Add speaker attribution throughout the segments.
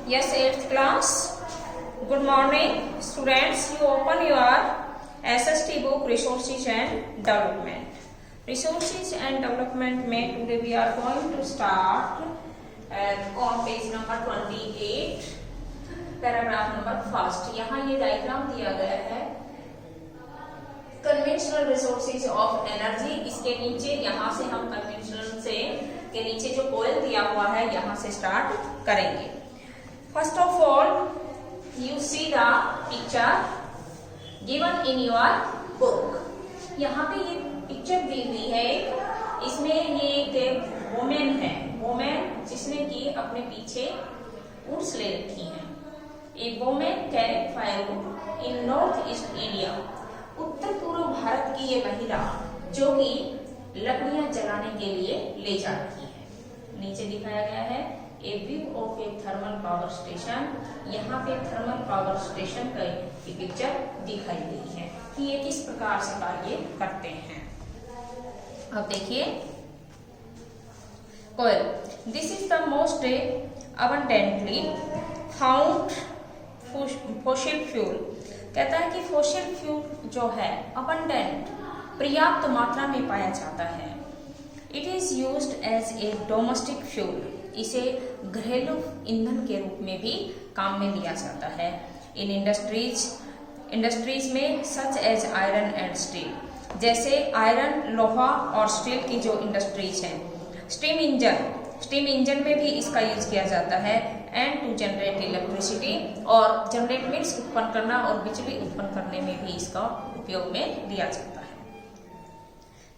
Speaker 1: Yes, 8th class. Good morning, students. You open your SST book Resources and Development. Resources and Development में today we are going to start on page number 28, paragraph number 1. यहाँ ये diagram दिया गया है conventional resources of energy. इसके नीचे यहाँ से हम कन्वेंशनल से के नीचे जो कोयल दिया हुआ है यहाँ से स्टार्ट करेंगे। First of all you see the picture given in your book. यहाँ पे ये पिक्चर दी हुई है, इसमें ये एक वुमेन है, वुमेन जिसने कि अपने पीछे ऊँट्स ले रखी है। ए वुमेन कैरिंग फायरवुड इन नॉर्थ ईस्ट इंडिया। उत्तर पूर्व भारत की ये महिला जो कि लकड़ियां जलाने के लिए ले जा रही है। नीचे दिखाया गया है a view of a thermal power station. यहाँ पे थर्मल पावर स्टेशन की पिक्चर दिखाई गई है कि ये किस प्रकार से कार्य करते हैं। अब देखिए coal, this is the most abundantly found fossil fuel. कहता है कि फॉसिल फ्यूल जो है अबंडेंट पर्याप्त मात्रा में पाया जाता है। It is used as a domestic fuel. इसे घरेलू ईंधन के रूप में भी काम में लिया जाता है। इन इंडस्ट्रीज में such as iron and steel, जैसे आयरन, लोहा और स्टील की जो इंडस्ट्रीज हैं। स्टीम इंजन में भी इसका यूज किया जाता है। एंड टू जनरेट इलेक्ट्रिसिटी, और जनरेट मीन्स उत्पन्न करना, और बिजली उत्पन्न करने में भी इसका उपयोग में लिया जाता है।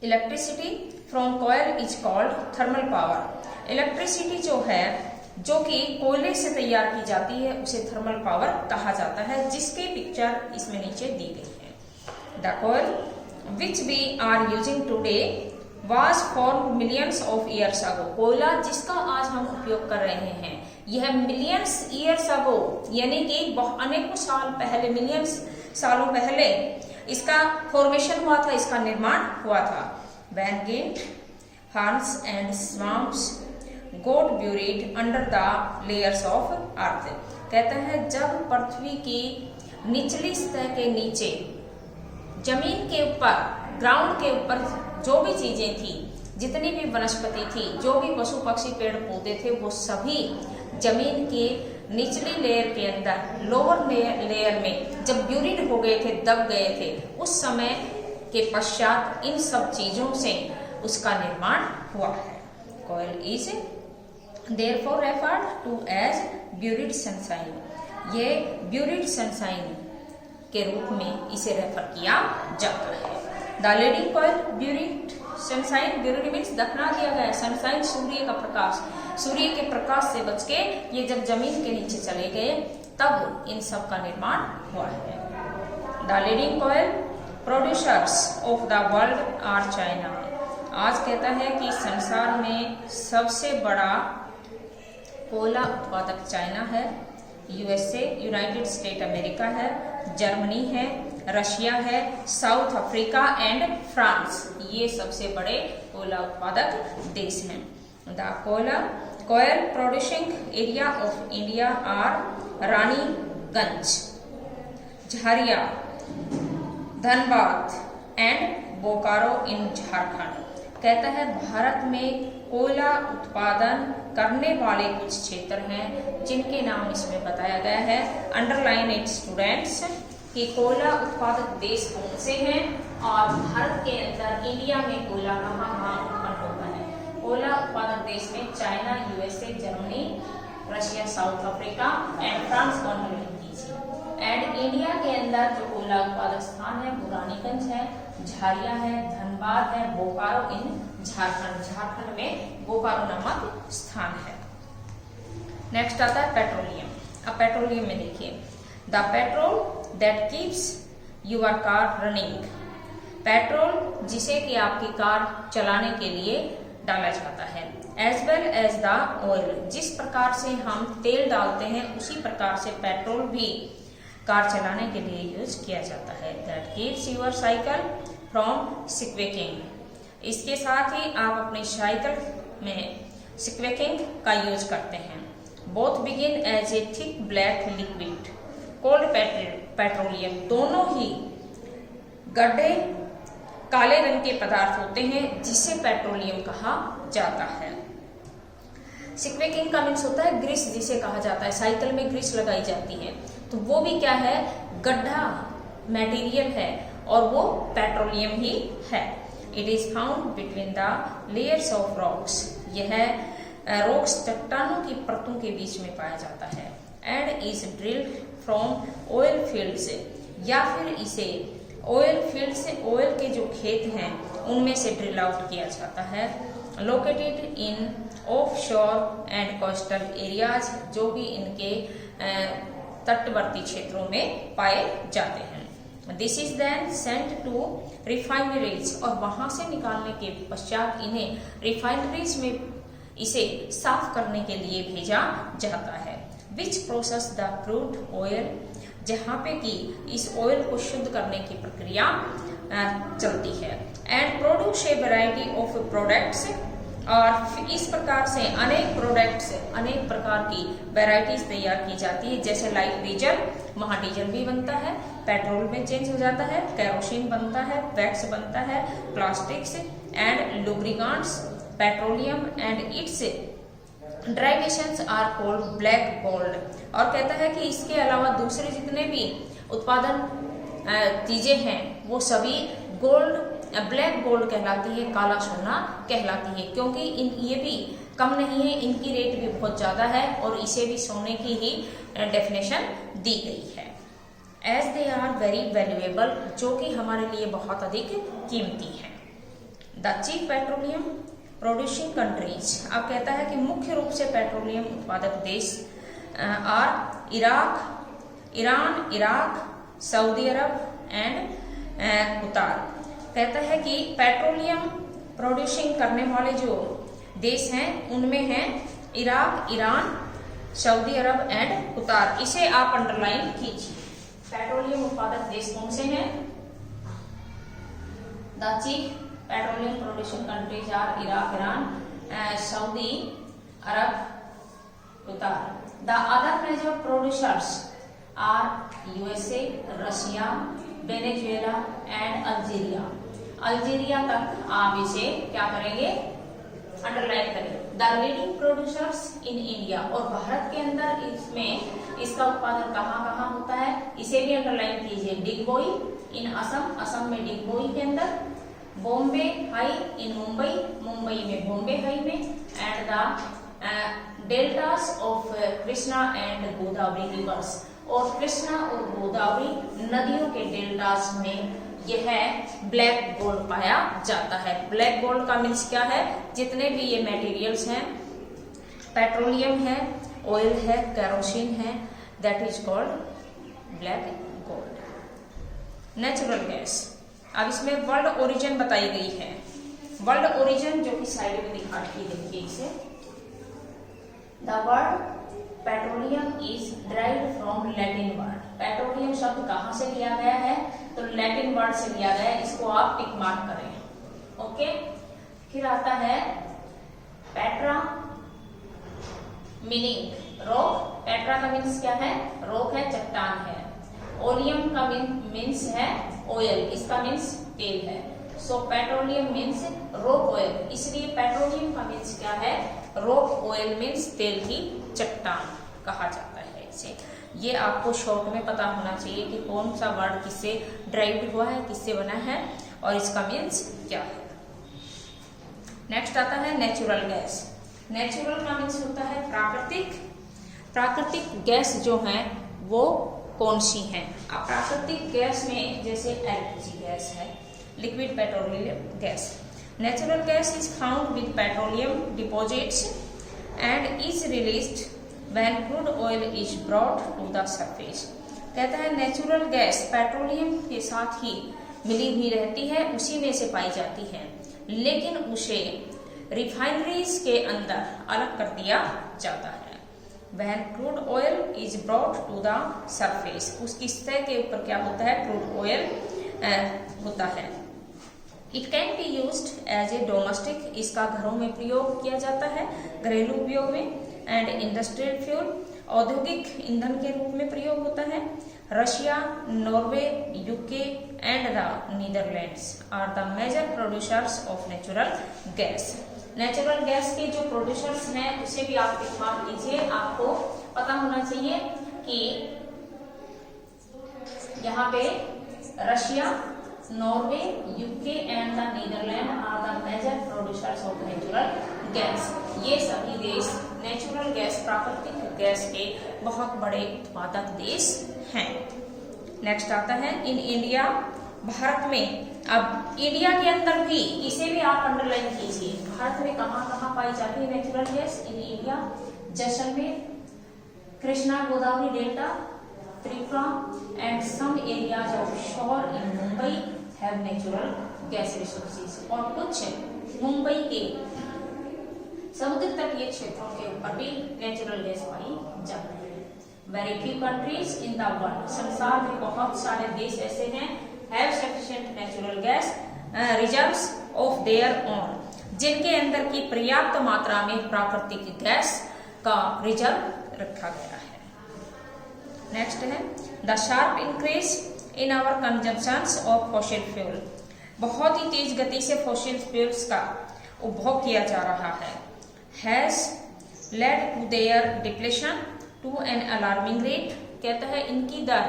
Speaker 1: Electricity from coal is called thermal power. Electricity जो है जो कि कोयले से तैयार की जाती है उसे थर्मल पावर कहा जाता है, जिसकी पिक्चर इसमें नीचे दी गई है। The coal which we are using today was formed millions of years ago। कोयला जिसका आज हम उपयोग कर रहे हैं यह millions years ago यानी कि अनेकों साल पहले, millions सालों पहले इसका फॉर्मेशन हुआ था, इसका निर्माण हुआ था। When giant horns and swamps got buried under the layers of earth। कहता है जब पृथ्वी की निचली सतह के नीचे, जमीन के ऊपर, ग्राउंड के ऊपर जो भी चीजें थी, जितनी भी वनस्पति थी, जो भी पशु पक्षी पेड़ पौधे थे, वो सभी जमीन के निचली लेयर के अंदर, लोअर लेयर में जब ब्यूरिड हो गए थे, दब गए थे, उस समय के पश्चात इन सब चीजों से उसका निर्माण हुआ है। Coal is therefore referred to as buried sunshine. ये ब्यूरिड सनशाइन के रूप में इसे रेफर किया जाता है। The leading coal buried sunshine, buried means दफना दिया गया, सनशाइन सूर्य का प्रकाश, सूर्य के प्रकाश से बच के ये जब जमीन के नीचे चले गए तब इन सब का निर्माण हुआ है। The leading coal producers of the world are China. आज कहता है कि संसार में सबसे बड़ा कोयला उत्पादक चाइना है, यूएसए यूनाइटेड स्टेट अमेरिका है, जर्मनी है, रशिया है, साउथ अफ्रीका एंड फ्रांस। ये सबसे बड़े कोयला उत्पादक देश हैं। The coal producing area of India are Raniganj, Jharia, Dhanbad and Bokaro in Jharkhand. कहता है भारत में कोयला उत्पादन करने वाले कुछ क्षेत्र हैं जिनके नाम इसमें बताया गया है। अंडरलाइन इट स्टूडेंट्स कि कोयला उत्पादक देश कौन से हैं और भारत के अंदर इंडिया में कोयला कहाँ उत्पन्न होता है। कोयला उत्पादक देश में China, USA, Germany, Russia, south Africa and France को लीजिए। एंड इंडिया के अंदर जो कोयला उत्पादक स्थान है वो रानीगंज है, झारिया है, धनबाद है, बोकारो इन झारखंड, झारखंड में बोकारो नामक स्थान है। नेक्स्ट आता है पेट्रोलियम। अब पेट्रोलियम में देखिए the petrol that keeps your car running. Petrol जिसे कि आपकी कार चलाने के लिए डाला जाता है। As well as the oil, जिस प्रकार से हम तेल डालते हैं उसी प्रकार से पेट्रोल भी कार चलाने के लिए यूज किया जाता है। That keeps your cycle from squeaking. इसके साथ ही आप अपनी साइकिल में स्क्वेकिंग का यूज करते हैं। Both begin as a thick black liquid called petroleum. दोनों ही गड्ढे काले रंग के पदार्थ होते हैं जिसे पेट्रोलियम कहा जाता है। स्क्वैकिंग का मीन्स होता है ग्रीस, जिसे कहा जाता है साइकिल में ग्रीस लगाई जाती है, तो वो भी क्या है, गड्ढा मटेरियल है और वो पेट्रोलियम ही है। It is found between the layers of rocks. यह रॉक्स चट्टानों की परतों के बीच में पाया जाता है। And is drilled from oil field से, या फिर इसे ऑयल फील्ड से, ऑयल के जो खेत हैं उनमें से ड्रिल आउट किया जाता है। Located in offshore and coastal areas, जो भी इनके तटवर्ती क्षेत्रों में पाए जाते हैं। This is then sent to refineries, और वहां से निकालने के पश्चात इन्हें रिफाइनरीज में इसे साफ करने के लिए भेजा जाता है। Which process the crude oil, जहाँ पे कि इस ऑयल को शुद्ध करने की प्रक्रिया चलती है। And produce a variety of products, और इस प्रकार से अनेक प्रोडक्ट्स, अनेक प्रकार की वैरायटीज तैयार की जाती है। जैसे लाइक डीजल, वहाँ डीजल भी बनता है, पेट्रोल में चेंज हो जाता है, केरोसिन बनता है, वैक्स बनता है, plastics and lubricants, petroleum and its derivations are called black gold. और कहता है कि इसके अलावा दूसरे जितने भी उत्पादन चीजें हैं वो सभी गोल्ड, ब्लैक गोल्ड कहलाती है, काला सोना कहलाती है, क्योंकि ये भी कम नहीं है, इनकी रेट भी बहुत ज्यादा है और इसे भी सोने की ही डेफिनेशन दी गई है। As they are very valuable, जो कि हमारे लिए बहुत अधिक कीमती है। The chief petroleum producing countries, अब कहता है कि मुख्य रूप से पेट्रोलियम उत्पादक देश are Iran, Iraq, Saudi Arab and Qatar. कहता है कि पेट्रोलियम प्रोड्यूसिंग करने वाले जो देश हैं उनमें हैं Iraq, Iran, Saudi Arab and कतार। इसे आप अंडरलाइन कीजिए। पेट्रोलियम उत्पादक देश कौन से हैं? The chief petroleum producing countries are Iraq, Iran, Saudi Arab, Qatar. The other major producers are USA, Russia, Venezuela and Algeria. Algeria तक आप इसे क्या करेंगे, अंडरलाइन करें। The leading producers in India, और भारत के अंदर इसमें इसका उत्पादन कहाँ कहाँ होता है, इसे भी अंडरलाइन कीजिए। डिगबोई इन असम, असम में डिगबोई के अंदर, बॉम्बे हाई इन मुंबई, मुंबई में बॉम्बे हाई में, and the deltas of Krishna and Godavari reverse, और कृष्णा और गोदावरी नदियों के डेल्टास में यह ब्लैक गोल्ड पाया जाता है। ब्लैक गोल्ड का मीन्स क्या है, जितने भी ये मटेरियल्स हैं, पेट्रोलियम है, ऑयल है, केरोसिन है, that is called black gold. Natural gas, अब इसमें वर्ल्ड ओरिजिन बताई गई है। वर्ल्ड ओरिजिन जो कि साइड में दिखाती है, देखिए इसे। The word petroleum is derived from Latin word. Petroleum शब्द कहाँ से लिया गया है, तो लैटिन वर्ड से लिया गया है, इसको आप टिक मार्क करें। ओके, फिर आता है पेट्रा, मीनिंग रॉक। पेट्रा का मीन्स क्या है, रॉक है, चट्टान है। ओलियम का मीन्स है ऑयल, इसका मीन्स तेल है। सो पेट्रोलियम मीन्स रॉक ऑयल, इसलिए पेट्रोलियम का मीन्स क्या है, रॉक ऑयल मीन्स तेल की चट्टान कहा जाता है इसे। ये आपको शॉर्ट में पता होना चाहिए कि कौन सा वर्ड किससे ड्राइव्ड हुआ है, किससे बना है और इसका मीन्स क्या है। नेक्स्ट आता है नेचुरल गैस। नेचुरल का मीन्स होता है प्राकृतिक। प्राकृतिक गैस जो है वो कौन सी है। अब प्राकृतिक गैस में जैसे एलपीजी गैस है, liquid petroleum gas. Natural gas is found with petroleum deposits and is released when crude oil is brought to the surface. कहता है नेचुरल गैस पेट्रोलियम के साथ ही मिली हुई रहती है, उसी में से पाई जाती है, लेकिन उसे रिफाइनरीज के अंदर अलग कर दिया जाता है। When crude oil is brought to the surface, उसकी सतह के ऊपर क्या होता है, क्रूड ऑयल होता है। It can be used as a domestic, इसका घरों में प्रयोग किया जाता है, घरेलू उपयोग में। एंड इंडस्ट्रियल फ्यूल, औद्योगिक ईंधन के रूप में प्रयोग होता है। Russia, Norway, UK and the Netherlands are the major producers of natural gas. Natural gas के जो प्रोड्यूसर्स हैं उसे भी आप मान लीजिए, आपको पता होना चाहिए कि यहाँ पे Russia, Norway, UK and the Netherland are the major producers of natural gas. ये सभी देश नेचुरल गैस, प्राकृतिक गैस के बहुत बड़े उत्पादक देश हैं। नेक्स्ट आता है इन इंडिया, भारत में। अब इंडिया के अंदर भी, इसे भी आप अंडरलाइन कीजिए, भारत में कहाँ कहाँ पाई जाती है natural gas in India? Jaisalmer, Krishna Godavari delta, Tripura and some areas of shore in Mumbai have natural gas resources. और कुछ मुंबई के समुद्र तटीय क्षेत्रों के ऊपर भी नेचुरल गैस पाई जाती है। Very few countries in the world, संसार में बहुत सारे देश ऐसे हैं, have sufficient natural gas reserves of their own, जिनके अंदर की पर्याप्त मात्रा में प्राकृतिक गैस का रिजर्व रखा गया है। नेक्स्ट है the sharp increase in our consumptions of fossil fuel. बहुत ही तेज गति से फॉसिल फ्यूल्स का उपभोग किया जा रहा है। Has led to their depletion to an alarming rate. कहता है इनकी दर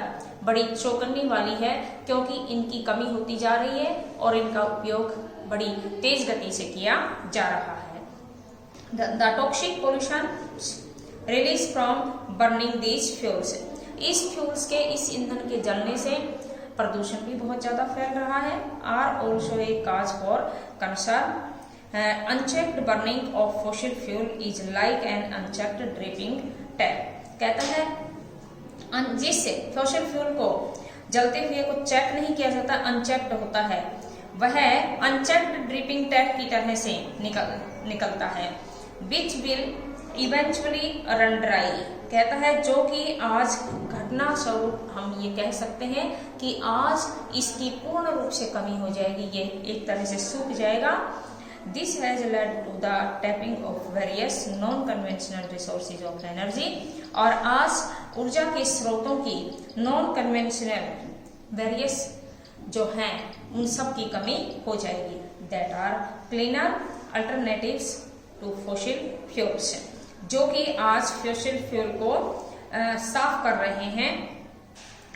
Speaker 1: बड़ी चौंकाने वाली है, क्योंकि इनकी कमी होती जा रही है और इनका उपयोग बड़ी तेज गति से किया जा रहा है। The toxic pollution release from burning these fuels. इस फ्यूल्स के, इस ईंधन के जलने से प्रदूषण भी बहुत ज्यादा फैल रहा है। Are also a cause for concern. Unchecked burning of fossil fuel is like an unchecked dripping tap. कहता है जिससे फॉसिल फ्यूल को जलते हुए को चेक नहीं किया जाता, अनचेक्ड होता है, वह अनचेक्ड ड्रिपिंग टैप की तरह से निकलता है। Which will eventually run dry. कहता है जो कि आज घटना स्वरूप हम ये कह सकते हैं कि आज इसकी पूर्ण रूप से कमी हो जाएगी, ये एक तरह से सूख जाएगा। This has led to the tapping of various non conventional resources of energy. और आज ऊर्जा के स्रोतों की नॉन कन्वेंशनल वेरियस जो हैं उन सब की कमी हो जाएगी। That are cleaner alternatives to fossil fuels, जो कि आज फॉसिल फ्यूल को साफ कर रहे हैं,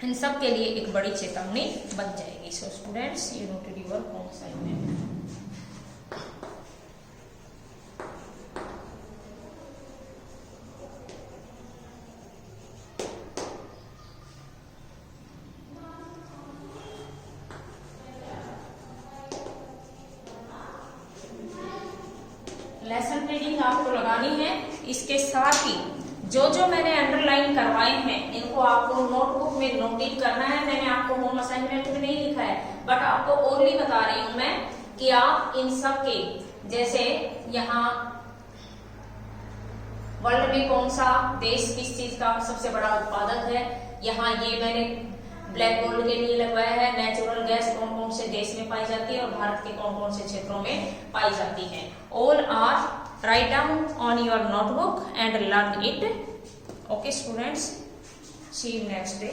Speaker 1: इन सब के लिए एक बड़ी चेतावनी बन जाएगी। So students, you noted your home assignment. Lesson reading आपको लगानी है। इसके साथ ही जो जो मैंने अंडरलाइन करवाए हैं इनको आपको नोटबुक में नोटिट करना है। मैंने आपको होम असाइनमेंट में नहीं लिखा है, बट आपको ओनली बता रही हूं मैं कि आप इन सब के, जैसे यहाँ वर्ल्ड में कौन सा देश किस चीज का सबसे बड़ा उत्पादक है, यहाँ ये मैंने ब्लैक बोर्ड के लिए लगवाया है। नेचुरल गैस कौन कौन से देश में पाई जाती है और भारत के कौन कौन से क्षेत्रों में पाई जाती है। All are write down on your notebook and learn it. Okay students, see you next day.